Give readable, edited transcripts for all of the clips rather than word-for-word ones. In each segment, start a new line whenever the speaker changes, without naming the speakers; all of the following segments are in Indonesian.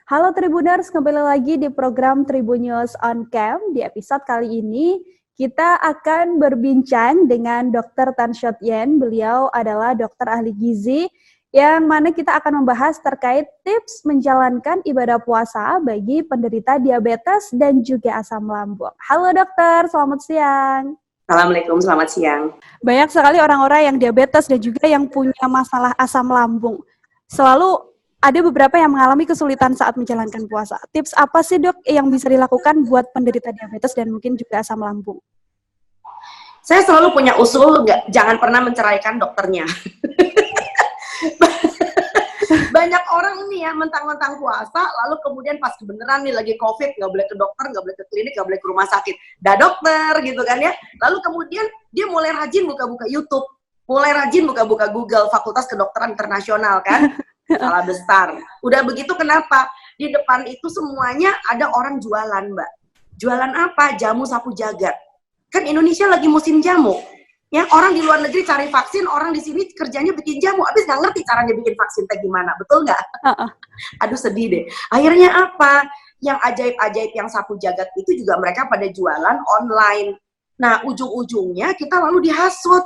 Halo Tribuners, kembali lagi di program Tribun News on Cam. Di episode kali ini, kita akan berbincang dengan Dr. Tan Shot Yen. Beliau adalah dokter ahli gizi, yang mana kita akan membahas terkait tips menjalankan ibadah puasa bagi penderita diabetes dan juga asam lambung. Halo dokter, selamat siang.
Assalamualaikum, selamat siang.
Banyak sekali orang-orang yang diabetes dan juga yang punya masalah asam lambung. Selalu ada beberapa yang mengalami kesulitan saat menjalankan puasa. Tips apa sih dok yang bisa dilakukan buat penderita diabetes dan mungkin juga asam lambung?
Saya selalu punya usul, jangan pernah menceraikan dokternya. Banyak orang nih ya mentang-mentang puasa, lalu kemudian pas kebenaran nih lagi COVID, nggak boleh ke dokter, nggak boleh ke klinik, nggak boleh ke rumah sakit. Dah dokter gitu kan ya. Lalu kemudian dia mulai rajin buka-buka YouTube, mulai rajin buka-buka Google, Fakultas Kedokteran Internasional kan. Salah besar. Udah begitu kenapa? Di depan itu semuanya ada orang jualan, Mbak. Jualan apa? Jamu sapu jagat. Kan Indonesia lagi musim jamu. Ya, orang di luar negeri cari vaksin, orang di sini kerjanya bikin jamu. Habis nggak ngerti caranya bikin vaksin teh gimana, betul nggak? Aduh sedih deh. Akhirnya apa? Yang ajaib-ajaib yang sapu jagat itu juga mereka pada jualan online. Nah, ujung-ujungnya kita lalu dihasut.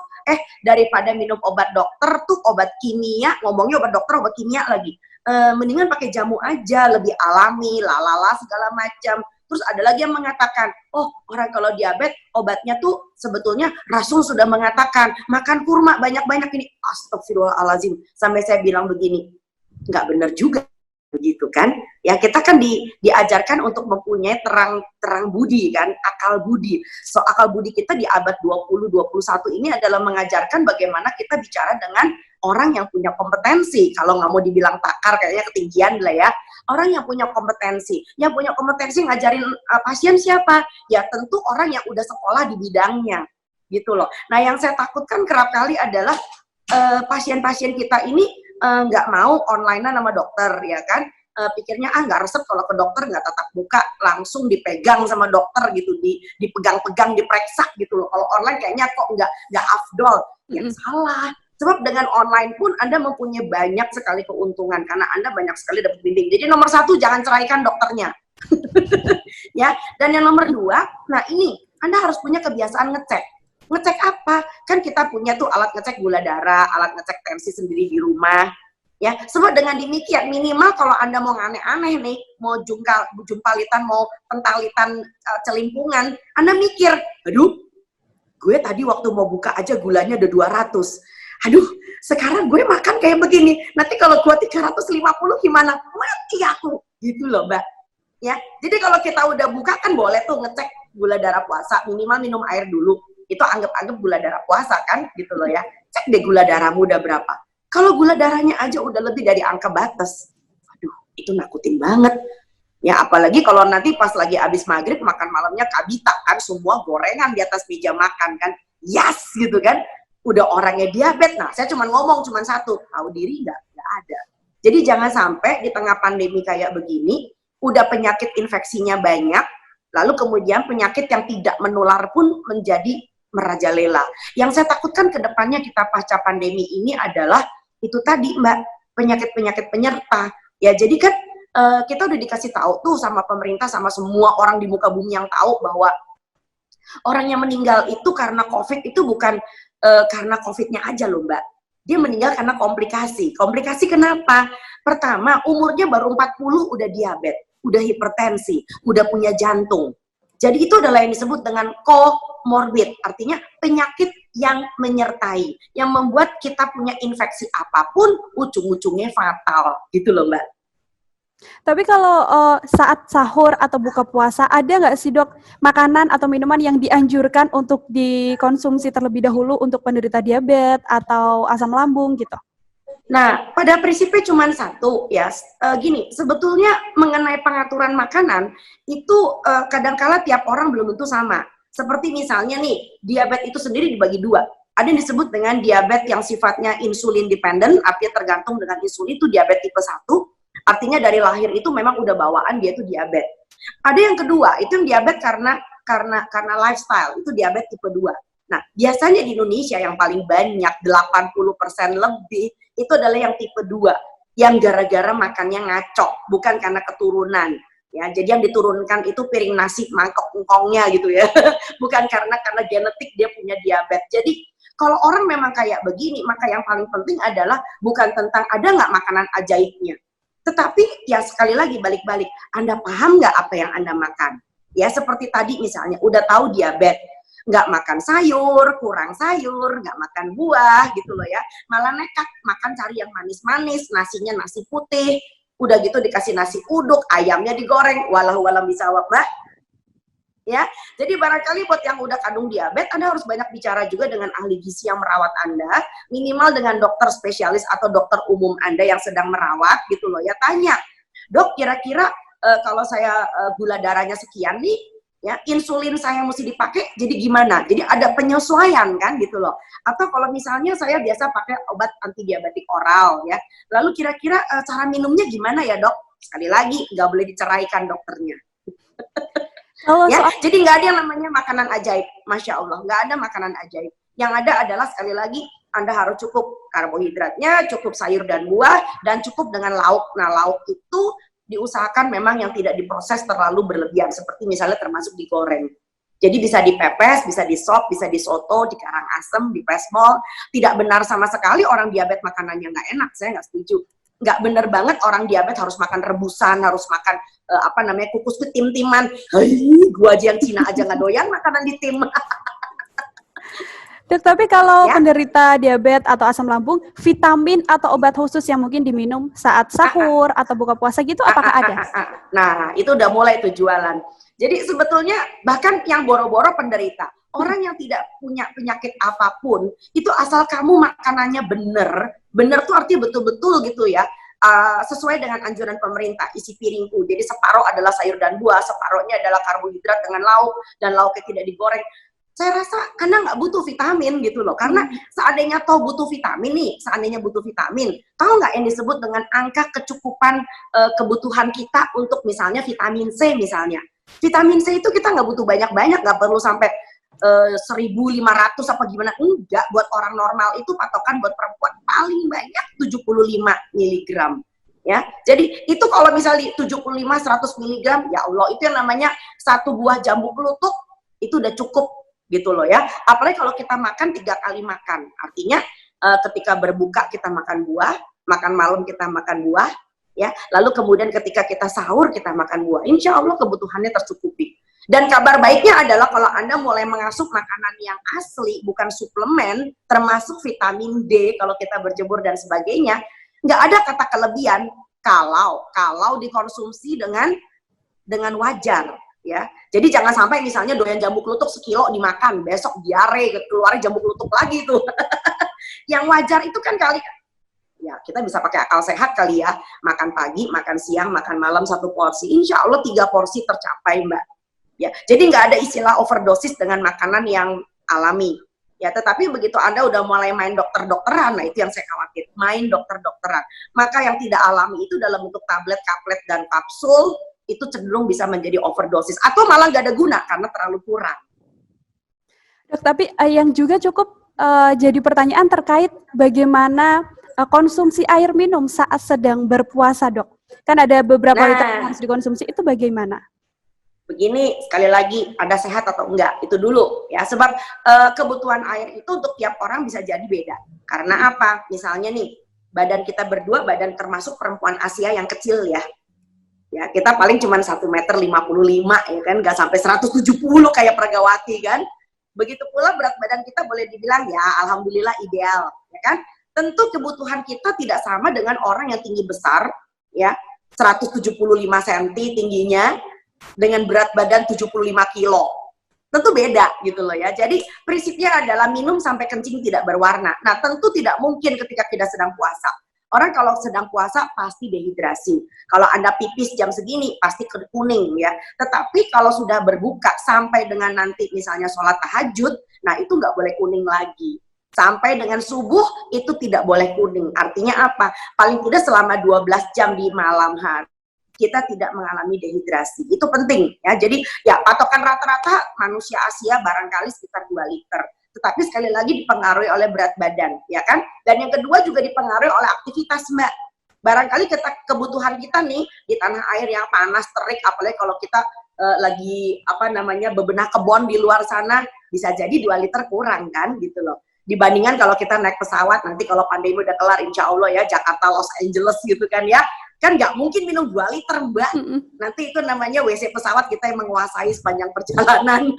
Daripada minum obat dokter tuh obat kimia, ngomongnya obat dokter, obat kimia lagi. Mendingan pakai jamu aja, lebih alami, lalala segala macam. Terus ada lagi yang mengatakan, oh orang kalau diabetes obatnya tuh sebetulnya Rasul sudah mengatakan makan kurma banyak-banyak ini. Astagfirullahaladzim, sampai saya bilang begini, nggak benar juga begitu kan? Ya kita kan diajarkan untuk mempunyai terang budi kan, akal budi. So akal budi kita di abad 20-21 ini adalah mengajarkan bagaimana kita bicara dengan orang yang punya kompetensi. Kalau nggak mau dibilang pakar kayaknya ketinggian lah ya. Orang yang punya kompetensi ngajarin pasien siapa? Ya tentu orang yang udah sekolah di bidangnya, gitu loh. Nah yang saya takutkan kerap kali adalah pasien-pasien kita ini nggak mau online-an sama dokter, ya kan? Pikirnya nggak resep kalau ke dokter, nggak tatap muka, langsung dipegang sama dokter gitu, dipegang-pegang, diperiksa gitu loh. Kalau online kayaknya kok nggak afdol. Ya salah. Sebab dengan online pun Anda mempunyai banyak sekali keuntungan karena Anda banyak sekali dapat bimbing. Jadi nomor 1 jangan ceraikan dokternya. Ya, dan yang nomor 2, nah ini Anda harus punya kebiasaan ngecek. Ngecek apa? Kan kita punya tuh alat ngecek gula darah, alat ngecek tensi sendiri di rumah. Ya, sebab dengan demikian minimal kalau Anda mau aneh-aneh nih, mau jumpalitan, mau pentalitan celimpungan, Anda mikir, aduh, gue tadi waktu mau buka aja gulanya udah 200. Aduh, sekarang gue makan kayak begini. Nanti kalau gue 350 gimana? Mati aku. Gitu loh, Mbak. Ya, jadi kalau kita udah buka kan boleh tuh ngecek gula darah puasa, minimal minum air dulu. Itu anggap-anggap gula darah puasa kan, gitu loh ya. Cek deh gula darahmu udah berapa. Kalau gula darahnya aja udah lebih dari angka batas, aduh, itu nakutin banget. Ya, apalagi kalau nanti pas lagi abis maghrib makan malamnya kabita kan, semua gorengan di atas meja makan kan. Yes, gitu kan. Udah orangnya diabetes, nah saya cuma ngomong cuma satu, tahu diri nggak ada. Jadi jangan sampai di tengah pandemi kayak begini, udah penyakit infeksinya banyak, lalu kemudian penyakit yang tidak menular pun menjadi merajalela. Yang saya takutkan ke depannya kita pasca pandemi ini adalah itu tadi Mbak, penyakit-penyakit penyerta. Ya jadi kan kita udah dikasih tahu tuh sama pemerintah, sama semua orang di muka bumi yang tahu bahwa orang yang meninggal itu karena COVID itu bukan karena COVID-nya aja loh Mbak. Dia meninggal karena komplikasi. Komplikasi kenapa? Pertama, umurnya baru 40 udah diabetes, udah hipertensi, udah punya jantung. Jadi itu adalah yang disebut dengan komorbid, artinya penyakit yang menyertai, yang membuat kita punya infeksi apapun, ujung-ujungnya fatal. Gitu loh Mbak.
Tapi kalau saat sahur atau buka puasa, ada nggak sih dok makanan atau minuman yang dianjurkan untuk dikonsumsi terlebih dahulu untuk penderita diabetes atau asam lambung gitu?
Nah, pada prinsipnya cuma satu ya, gini, sebetulnya mengenai pengaturan makanan, itu kadangkala tiap orang belum tentu sama. Seperti misalnya nih, diabetes itu sendiri dibagi 2. Ada yang disebut dengan diabetes yang sifatnya insulin dependent, artinya tergantung dengan insulin, itu diabetes tipe 1. Artinya dari lahir itu memang udah bawaan dia itu diabetes. Ada yang kedua, itu yang diabetes karena lifestyle, itu diabetes tipe 2. Nah, biasanya di Indonesia yang paling banyak 80% lebih itu adalah yang tipe 2. yang gara-gara makannya ngaco, bukan karena keturunan. Ya, jadi yang diturunkan itu piring nasi mangkok engkongnya gitu ya, bukan karena genetik dia punya diabetes. Jadi kalau orang memang kayak begini, maka yang paling penting adalah bukan tentang ada nggak makanan ajaibnya, tetapi ya sekali lagi balik-balik, Anda paham nggak apa yang Anda makan? Ya seperti tadi misalnya, udah tahu diabetes, nggak makan sayur, kurang sayur, nggak makan buah gitu loh ya, malah nekat makan cari yang manis-manis, nasinya nasi putih, udah gitu dikasih nasi uduk, ayamnya digoreng, walau bisa Mbak. Ya, jadi barangkali buat yang udah kandung diabetes, Anda harus banyak bicara juga dengan ahli gizi yang merawat Anda, minimal dengan dokter spesialis atau dokter umum Anda yang sedang merawat gitu loh ya, tanya, dok kira-kira kalau saya gula darahnya sekian nih, ya insulin saya mesti dipakai, jadi gimana? Jadi ada penyesuaian kan gitu loh. Atau kalau misalnya saya biasa pakai obat anti diabetik oral ya, lalu kira-kira cara minumnya gimana ya dok? Sekali lagi, nggak boleh diceraikan dokternya. Ya, jadi nggak ada yang namanya makanan ajaib, Masya Allah, nggak ada makanan ajaib. Yang ada adalah sekali lagi, Anda harus cukup karbohidratnya, cukup sayur dan buah, dan cukup dengan lauk. Nah, lauk itu diusahakan memang yang tidak diproses terlalu berlebihan, seperti misalnya termasuk digoreng. Jadi bisa dipepes, bisa di sop, bisa di soto, di karangasem, di pesmol. Tidak benar sama sekali orang diabetes makanannya nggak enak, saya nggak setuju. Nggak bener banget orang diabetes harus makan rebusan, harus makan kukus ketim-timan. Gua aja yang Cina aja nggak doyan makanan di tim.
Dok, tapi kalau penderita diabetes atau asam lambung, vitamin atau obat khusus yang mungkin diminum saat sahur atau buka puasa gitu, apakah ada?
Nah, itu udah mulai tuh jualan. Jadi sebetulnya bahkan yang boro-boro penderita, orang yang tidak punya penyakit apapun, itu asal kamu makanannya bener tuh artinya betul-betul gitu ya, sesuai dengan anjuran pemerintah, isi piringku. Jadi separuh adalah sayur dan buah, separuhnya adalah karbohidrat dengan lauk, dan lauknya tidak digoreng. Saya rasa Anda nggak butuh vitamin gitu loh, karena seandainya butuh vitamin, tahu nggak yang disebut dengan angka kecukupan kebutuhan kita untuk misalnya vitamin C misalnya. Vitamin C itu kita nggak butuh banyak-banyak, nggak perlu sampai 1.500 apa gimana, enggak. Buat orang normal itu patokan buat perempuan paling banyak 75 mg. Ya, jadi itu kalau misalnya 75-100 mg, ya Allah, itu yang namanya satu buah jambu kelutuk itu udah cukup gitu loh ya. Apalagi kalau kita makan 3 kali makan, artinya ketika berbuka kita makan buah, makan malam kita makan buah, ya. Lalu kemudian ketika kita sahur kita makan buah, insya Allah kebutuhannya tercukupi. Dan kabar baiknya adalah kalau Anda mulai mengasup makanan yang asli, bukan suplemen, termasuk vitamin D kalau kita berjemur dan sebagainya, nggak ada kata kelebihan kalau dikonsumsi dengan wajar. Ya, jadi jangan sampai misalnya doyan jambu kelutuk sekilo dimakan, besok diare, keluarnya jambu kelutuk lagi tuh. Yang wajar itu kan ya kita bisa pakai akal sehat kali ya, makan pagi, makan siang, makan malam 1 porsi, insya Allah 3 porsi tercapai Mbak. Ya, jadi nggak ada istilah overdosis dengan makanan yang alami. Ya, tetapi begitu Anda udah mulai main dokter-dokteran, nah itu yang saya khawatir, main dokter-dokteran. Maka yang tidak alami itu dalam bentuk tablet, kaplet, dan kapsul, itu cenderung bisa menjadi overdosis. Atau malah nggak ada guna karena terlalu kurang.
Dok, tapi yang juga cukup jadi pertanyaan terkait bagaimana konsumsi air minum saat sedang berpuasa, Dok. Kan ada beberapa liter yang harus dikonsumsi, itu bagaimana?
Begini, sekali lagi, Anda sehat atau enggak, itu dulu ya, sebab kebutuhan air itu untuk tiap orang bisa jadi beda. Karena apa? Misalnya nih, badan kita berdua, badan termasuk perempuan Asia yang kecil ya. Ya, kita paling cuma 1,55 meter ya kan, nggak sampai 170 kayak Pragawati kan. Begitu pula berat badan kita boleh dibilang ya alhamdulillah ideal, ya kan. Tentu kebutuhan kita tidak sama dengan orang yang tinggi besar ya, 175 cm tingginya dengan berat badan 75 kilo. Tentu beda gitu loh ya. Jadi prinsipnya adalah minum sampai kencing tidak berwarna. Nah, tentu tidak mungkin ketika kita sedang puasa. Orang kalau sedang puasa pasti dehidrasi. Kalau Anda pipis jam segini pasti kuning ya. Tetapi kalau sudah berbuka sampai dengan nanti misalnya sholat tahajud, nah itu nggak boleh kuning lagi. Sampai dengan subuh itu tidak boleh kuning. Artinya apa? Paling tidak selama 12 jam di malam hari kita tidak mengalami dehidrasi. Itu penting ya. Jadi ya patokan rata-rata manusia Asia barangkali sekitar 2 liter. Tetapi sekali lagi dipengaruhi oleh berat badan, ya kan? Dan yang kedua juga dipengaruhi oleh aktivitas Mbak. Barangkali kebutuhan kita nih di tanah air yang panas, terik, apalagi kalau kita lagi bebenah kebun di luar sana, bisa jadi 2 liter kurang kan gitu loh. Dibandingkan kalau kita naik pesawat, nanti kalau pandemi udah kelar insya Allah ya, Jakarta, Los Angeles gitu kan ya, kan nggak mungkin minum 2 liter Mbak. Nanti itu namanya WC pesawat kita yang menguasai sepanjang perjalanan.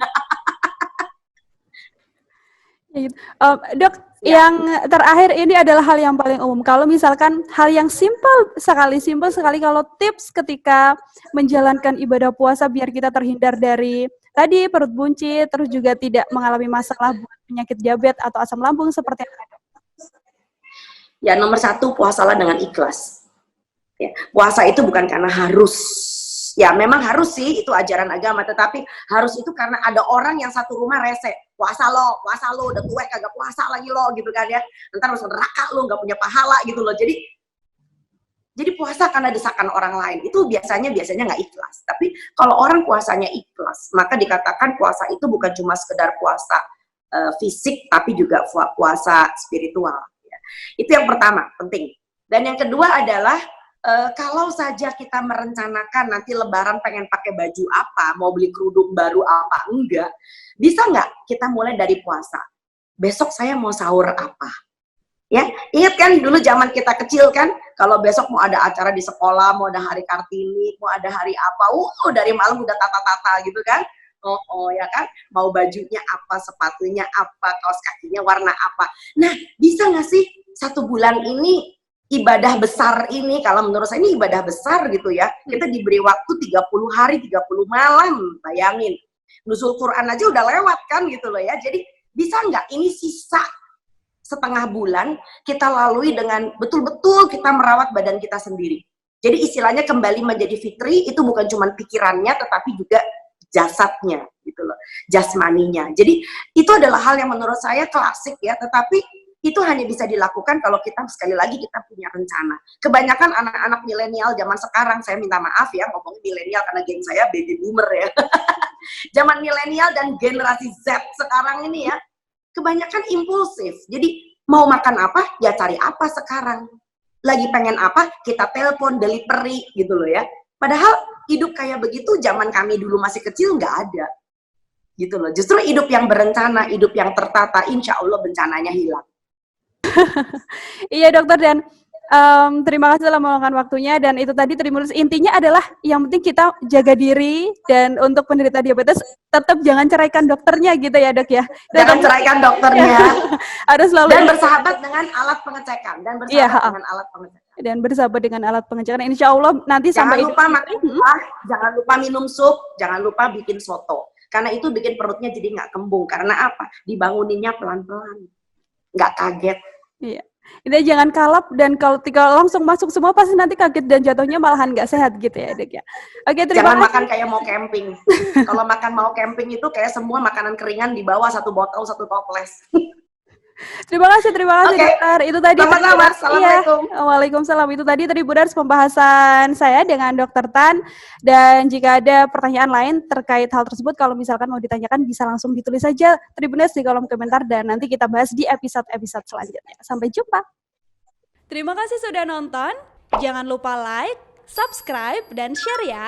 Dok, yang terakhir ini adalah hal yang paling umum. Kalau misalkan hal yang simpel sekali kalau tips ketika menjalankan ibadah puasa biar kita terhindar dari tadi perut buncit, terus juga tidak mengalami masalah penyakit diabetes atau asam lambung seperti apa, Dok?
Ya, nomor 1, puasalah dengan ikhlas. Ya, puasa itu bukan karena harus. Ya, memang harus sih, itu ajaran agama, tetapi harus itu karena ada orang yang satu rumah rese. Puasa lo, udah tuwek kagak puasa lagi lo gitu kan ya. Ntar masuk neraka lo, nggak punya pahala gitu loh. Jadi puasa karena desakan orang lain, itu biasanya nggak ikhlas. Tapi kalau orang puasanya ikhlas, maka dikatakan puasa itu bukan cuma sekedar puasa fisik, tapi juga puasa spiritual. Ya. Itu yang pertama, penting. Dan yang kedua adalah, kalau saja kita merencanakan nanti lebaran pengen pakai baju apa, mau beli kerudung baru apa, enggak. Bisa nggak kita mulai dari puasa? Besok saya mau sahur apa? Ya, ingat kan dulu zaman kita kecil kan, kalau besok mau ada acara di sekolah, mau ada hari Kartini, mau ada hari apa, dari malam udah tata-tata gitu kan. Ya kan, mau bajunya apa, sepatunya apa, kaos kakinya warna apa. Nah, bisa nggak sih 1 bulan ini ibadah besar ini, kalau menurut saya ini ibadah besar gitu ya, kita diberi waktu 30 hari, 30 malam, bayangin. Nusul Quran aja udah lewat kan gitu loh ya, jadi bisa nggak ini sisa setengah bulan kita lalui dengan betul-betul kita merawat badan kita sendiri. Jadi istilahnya kembali menjadi fitri, itu bukan cuma pikirannya tetapi juga jasadnya gitu loh, jasmaninya. Jadi itu adalah hal yang menurut saya klasik ya, tetapi itu hanya bisa dilakukan kalau kita sekali lagi kita punya rencana. Kebanyakan anak-anak milenial zaman sekarang, saya minta maaf ya ngomongin milenial karena geng saya baby boomer ya. Zaman milenial dan generasi Z sekarang ini ya, kebanyakan impulsif. Jadi mau makan apa, ya cari apa sekarang. Lagi pengen apa, kita telepon, delivery gitu loh ya. Padahal hidup kayak begitu zaman kami dulu masih kecil nggak ada. Gitu loh. Justru hidup yang berencana, hidup yang tertata, insya Allah bencananya hilang.
Iya dokter, dan terima kasih telah meluangkan waktunya, dan itu tadi intinya adalah yang penting kita jaga diri, dan untuk penderita diabetes tetap jangan ceraikan dokternya gitu ya dok ya.
Jangan ceraikan dokternya.
Harus selalu
dan bersahabat dengan alat pengecekan dan bersahabat dengan alat pengecekan. Insya Allah nanti jangan lupa makan buah, jangan lupa minum sup, jangan lupa bikin soto. Karena itu bikin perutnya jadi nggak kembung. Karena apa? Dibanguninnya pelan-pelan, nggak kaget.
Iya. Ini jangan kalap, dan kalau langsung masuk semua pasti nanti kaget dan jatuhnya malahan nggak sehat gitu ya dok ya. Oke, terima kasih.
Jangan makan kayak mau camping. Kalau makan mau camping itu kayak semua makanan keringan di bawah 1 botol 1 toples.
Terima kasih dokter. Itu tadi.
Sama-sama. Assalamualaikum.
Iya. Waalaikumsalam. Itu tadi Tribuners pembahasan saya dengan Dokter Tan. Dan jika ada pertanyaan lain terkait hal tersebut, kalau misalkan mau ditanyakan bisa langsung ditulis saja Tribuners di kolom komentar, dan nanti kita bahas di episode selanjutnya. Sampai jumpa. Terima kasih sudah nonton. Jangan lupa like, subscribe, dan share ya.